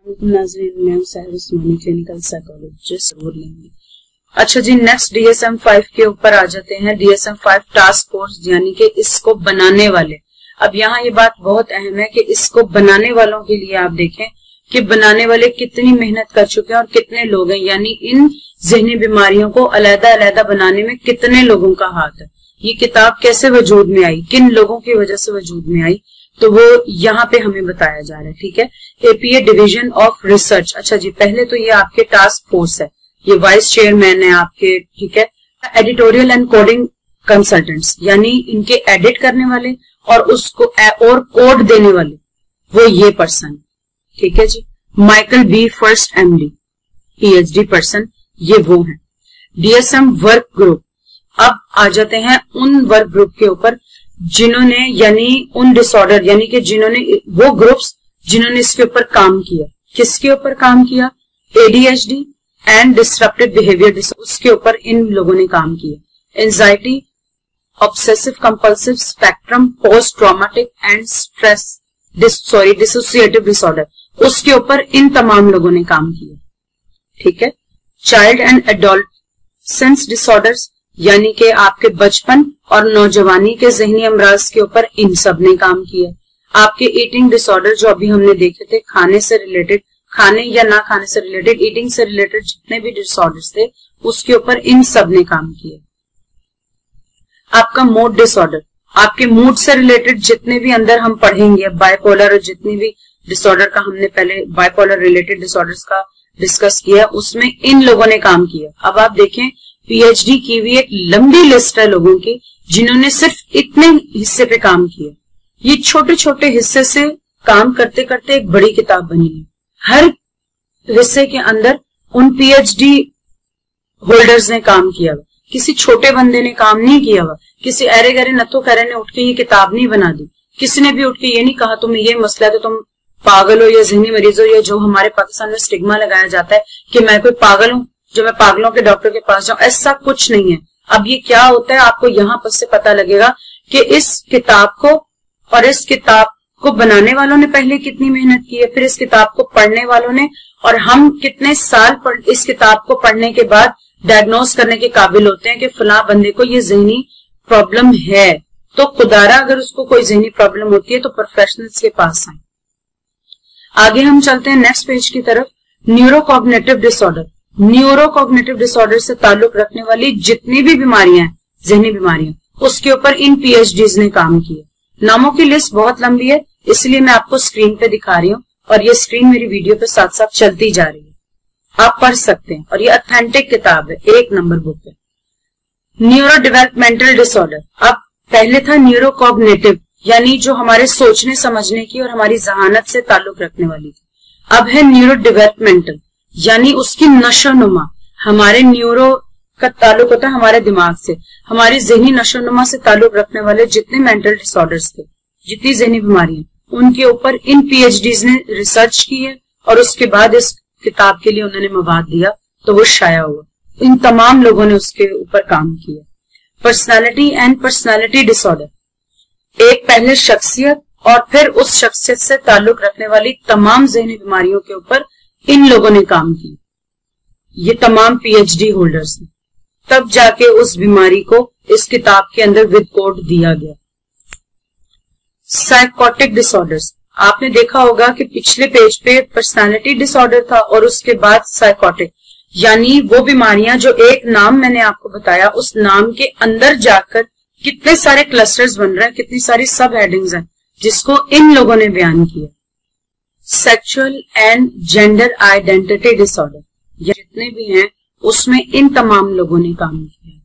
नाज़रीन, मैं साहिर उस्मानी, clinical psychologist बोलेंगे। अच्छा जी, नेक्स्ट DSM-5 के ऊपर आ जाते हैं। DSM-5 टास्क फोर्स यानी कि इसको बनाने वाले। अब यहाँ ये बात बहुत अहम है कि इसको बनाने वालों के लिए आप देखें कि बनाने वाले कितनी मेहनत कर चुके हैं और कितने लोग हैं, यानी इन ज़हनी बीमारियों को अलग अलग बनाने में कितने लोगों का हाथ है। ये किताब कैसे वजूद में आई, किन लोगों की वजह से वजूद में आई, तो वो यहाँ पे हमें बताया जा रहा है। ठीक है, APA डिवीजन ऑफ रिसर्च। अच्छा जी, पहले तो ये आपके टास्क फोर्स है, ये वाइस चेयरमैन है आपके। ठीक है, एडिटोरियल एंड कोडिंग कंसल्टेंट्स यानी इनके एडिट करने वाले और उसको और कोड देने वाले, वो ये पर्सन। ठीक है जी, Michael B First MD PhD person, ये वो है। DSM work group. अब आ जाते हैं उन वर्क ग्रुप के ऊपर जिन्होंने, यानी उन डिसऑर्डर, यानी कि जिन्होंने, वो ग्रुप्स जिन्होंने इसके ऊपर काम किया। किसके ऊपर काम किया? ADHD and disruptive behaviour disorder, उसके ऊपर इन लोगों ने काम किया। Anxiety, obsessive compulsive spectrum, post traumatic and stress dissociative disorder, उसके ऊपर इन तमाम लोगों ने काम किया। ठीक है, चाइल्ड एंड एडोलसेंस डिसऑर्डर्स यानी कि आपके बचपन और नौजवानी के ज़हनी अमराज के ऊपर इन सब ने काम किया। आपके ईटिंग डिसऑर्डर जो अभी हमने देखे थे, खाने से रिलेटेड, खाने या ना खाने से रिलेटेड, ईटिंग से रिलेटेड जितने भी डिसऑर्डर्स थे उसके ऊपर इन सब ने काम किया। आपका मूड डिसऑर्डर, आपके मूड से रिलेटेड जितने भी अंदर हम पढ़ेंगे, बाइपोलर और जितने भी डिसऑर्डर का हमने पहले बाइपोलर रिलेटेड डिसऑर्डर्स का डिस्कस किया, उसमें इन लोगों ने काम किया। अब आप देखें, PhD की भी एक लंबी लिस्ट है लोगों की जिन्होंने सिर्फ इतने हिस्से पे काम किया। ये छोटे छोटे हिस्से से काम करते करते एक बड़ी किताब बनी है। हर हिस्से के अंदर उन PhD होल्डर्स ने काम किया हुआ, किसी छोटे बंदे ने काम नहीं किया हुआ, किसी अरे गरे नत्थो खैरे ने उठ के ये किताब नहीं बना दी, किसी ने भी उठ के ये नहीं कहा तुम्हें ये मसला है तो तुम पागल हो या ज़हनी मरीज हो, या जो हमारे पाकिस्तान में स्टिग्मा लगाया जाता है कि मैं कोई पागल हूं जो मैं पागलों के डॉक्टर के पास जाऊं, ऐसा कुछ नहीं है। अब ये क्या होता है आपको यहाँ पर से पता लगेगा कि इस किताब को और इस किताब को बनाने वालों ने पहले कितनी मेहनत की है, फिर इस किताब को पढ़ने वालों ने, और हम कितने साल इस किताब को पढ़ने के बाद डायग्नोस करने के काबिल होते हैं कि फला बंदे को ये ज़हनी प्रॉब्लम है। तो खुदारा अगर उसको कोई ज़हनी प्रॉब्लम होती है तो प्रोफेशनल्स के पास आए। आगे हम चलते हैं नेक्स्ट पेज की तरफ। न्यूरोकॉग्निटिव डिसऑर्डर, न्यूरोकॉग्निटिव डिसऑर्डर से ताल्लुक रखने वाली जितनी भी बीमारियां हैं, ज़हनी बीमारियां, उसके ऊपर इन PhDs ने काम किया। नामों की लिस्ट बहुत लंबी है, इसलिए मैं आपको स्क्रीन पे दिखा रही हूँ और ये स्क्रीन मेरी वीडियो पे साथ साथ चलती जा रही है, आप पढ़ सकते हैं। और ये ऑथेंटिक किताब है, 1 नंबर बुक है। न्यूरो डेवलपमेंटल डिसऑर्डर, अब पहले था न्यूरोकॉग्निटिव यानी जो हमारे सोचने समझने की और हमारी जहानत से ताल्लुक रखने वाली थी। अब है न्यूरो डेवलपमेंटल यानी उसकी नशोनुमा, हमारे न्यूरो का ताल्लुक होता है हमारे दिमाग से, हमारी ज़हनी नशोनुमा से ताल्लुक रखने वाले जितने मेंटल डिसऑर्डर्स थे, जितनी ज़हनी बीमारियां, उनके ऊपर इन PhDs ने रिसर्च की है और उसके बाद इस किताब के लिए उन्होंने मवाद दिया तो वो शाया हुआ। इन तमाम लोगों ने उसके ऊपर काम किया। पर्सनालिटी एंड पर्सनालिटी डिसऑर्डर, एक पहले शख्सियत और फिर उस शख्सियत से ताल्लुक रखने वाली तमाम ज़हनी बीमारियों के ऊपर इन लोगों ने काम किया, ये तमाम PhD होल्डर्स ने। तब जाके उस बीमारी को इस किताब के अंदर विद कोड दिया गया। साइकोटिक डिसऑर्डर्स, आपने देखा होगा कि पिछले पेज पे पर्सनालिटी डिसऑर्डर था और उसके बाद साइकोटिक, यानी वो बीमारियां जो एक नाम मैंने आपको बताया, उस नाम के अंदर जाकर कितने सारे क्लस्टर्स बन रहे हैं, कितनी सारी सब हेडिंग्स हैं जिसको इन लोगों ने बयान किया। Sexual and gender identity disorder, जितने भी हैं उसमें इन तमाम लोगों ने काम किया,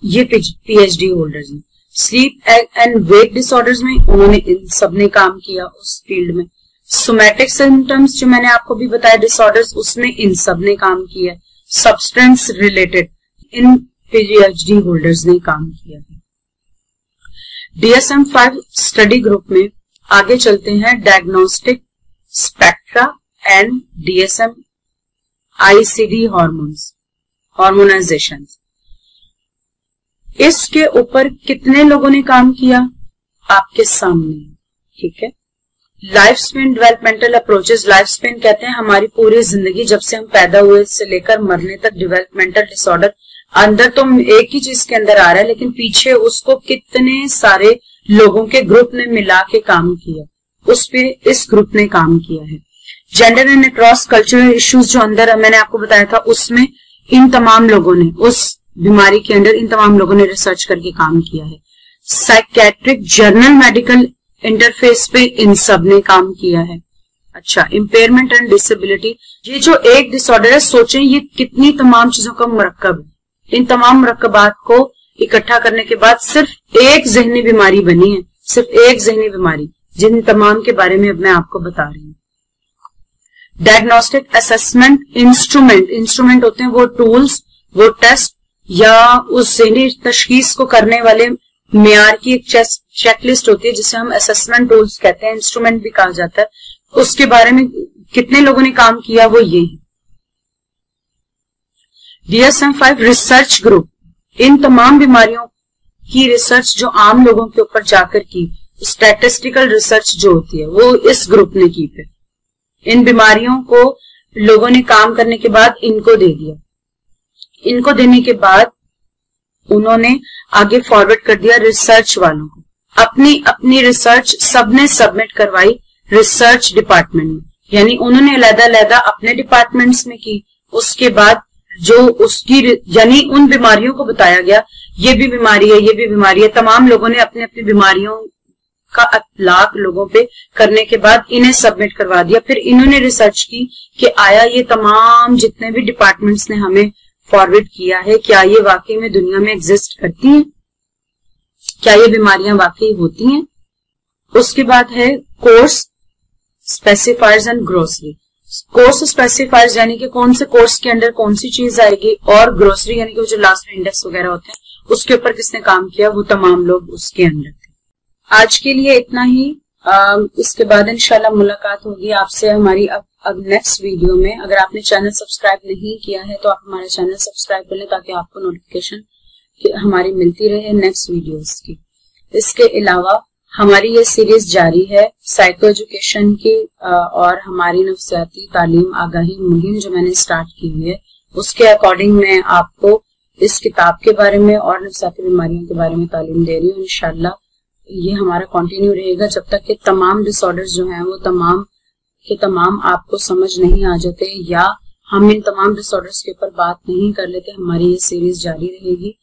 ये PhD होल्डर्स ने। स्लीप एंड वेक डिसऑर्डर्स में उन्होंने इन सब ने काम किया उस फील्ड में। सोमैटिक सिम्टम्स जो मैंने आपको भी बताया डिसऑर्डर्स, उसमें इन सब ने काम किया। सब्सटेंस रिलेटेड इन PhD होल्डर्स ने काम किया है। DSM-5 स्टडी ग्रुप में आगे चलते हैं। Diagnostic spectra and DSM ICD hormones, harmonisation, इसके ऊपर कितने लोगों ने काम किया आपके सामने, ठीक है। Life span developmental approaches, life span कहते हैं हमारी पूरी जिंदगी जब से हम पैदा हुए से लेकर मरने तक डेवलपमेंटल डिसऑर्डर अंदर तो एक ही चीज के अंदर आ रहा है, लेकिन पीछे उसको कितने सारे लोगों के ग्रुप ने मिला के काम किया, उस पे इस ग्रुप ने काम किया है। Gender and cross cultural issues जो अंदर मैंने आपको बताया था, उसमें इन तमाम लोगों ने, उस बीमारी के अंदर इन तमाम लोगों ने रिसर्च करके काम किया है। साइकेट्रिक जर्नल मेडिकल इंटरफेस पे इन सब ने काम किया है। अच्छा, इम्पेयरमेंट एंड डिसेबिलिटी, ये जो एक डिसऑर्डर है, सोचें ये कितनी तमाम चीजों का मुरक्कब है। इन तमाम मुरक्कबात को इकट्ठा करने के बाद सिर्फ एक जहनी बीमारी बनी है, सिर्फ एक जहनी बीमारी, जिन तमाम के बारे में अब मैं आपको बता रही हूँ। डायग्नोस्टिक असेसमेंट इंस्ट्रूमेंट, इंस्ट्रूमेंट होते हैं वो टूल्स, वो टेस्ट या उस जहनी तशखीस को करने वाले मेयार की एक चेकलिस्ट होती है जिसे हम असेसमेंट टूल्स कहते हैं, इंस्ट्रूमेंट भी कहा जाता है। उसके बारे में कितने लोगों ने काम किया, वो ये है। DSM-5 रिसर्च ग्रुप, इन तमाम बीमारियों की रिसर्च जो आम लोगों के ऊपर जाकर की, स्टैटिस्टिकल रिसर्च जो होती है, वो इस ग्रुप ने की। फिर इन बीमारियों को लोगों ने काम करने के बाद इनको दे दिया, इनको देने के बाद उन्होंने आगे फॉरवर्ड कर दिया रिसर्च वालों को। अपनी अपनी रिसर्च सबने सबमिट करवाई रिसर्च डिपार्टमेंट में, यानी उन्होंने अलग-अलग अपने डिपार्टमेंट्स में की। उसके बाद जो उसकी, यानी उन बीमारियों को बताया गया ये भी बीमारी है, ये भी बीमारी है। तमाम लोगों ने अपनी अपनी बीमारियों का इतलाक लोगों पे करने के बाद इन्हें सबमिट करवा दिया। फिर इन्होंने रिसर्च की कि आया ये तमाम जितने भी डिपार्टमेंट्स ने हमें फॉरवर्ड किया है, क्या ये वाकई में दुनिया में एग्जिस्ट करती हैं, क्या ये बीमारियां वाकई होती हैं। उसके बाद है course specifiers and grocery. Course specifiers यानी कि कौन से कोर्स के अंदर कौन सी चीज आएगी, और ग्रोसरी यानी कि जो लास्ट में इंडेक्स वगैरह होते हैं उसके ऊपर किसने काम किया, वो तमाम लोग उसके अंदर थे। आज के लिए इतना ही। इसके बाद इंशाल्लाह मुलाकात होगी आपसे हमारी अब नेक्स्ट वीडियो में। अगर आपने चैनल सब्सक्राइब नहीं किया है तो आप हमारा चैनल सब्सक्राइब कर लें ताकि आपको नोटिफिकेशन हमारी मिलती रहे नेक्स्ट वीडियोस की। इसके अलावा हमारी ये सीरीज जारी है साइको एजुकेशन की, और हमारी नफ्सियाती तालीम आगाही मुहिम जो मैंने स्टार्ट की हुई है, उसके अकॉर्डिंग मैं आपको इस किताब के बारे में और नफ्सियाती बीमारियों के बारे में तालीम दे रही हूँ। इंशाल्लाह ये हमारा कंटिन्यू रहेगा जब तक कि तमाम डिसऑर्डर्स जो हैं वो तमाम के तमाम आपको समझ नहीं आ जाते, या हम इन तमाम डिसऑर्डर्स के ऊपर बात नहीं कर लेते। हमारी ये सीरीज जारी रहेगी।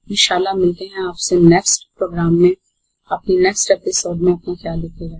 इंशाल्लाह मिलते हैं आपसे नेक्स्ट प्रोग्राम में, अपनी नेक्स्ट एपिसोड में। अपना ख्याल रखिएगा।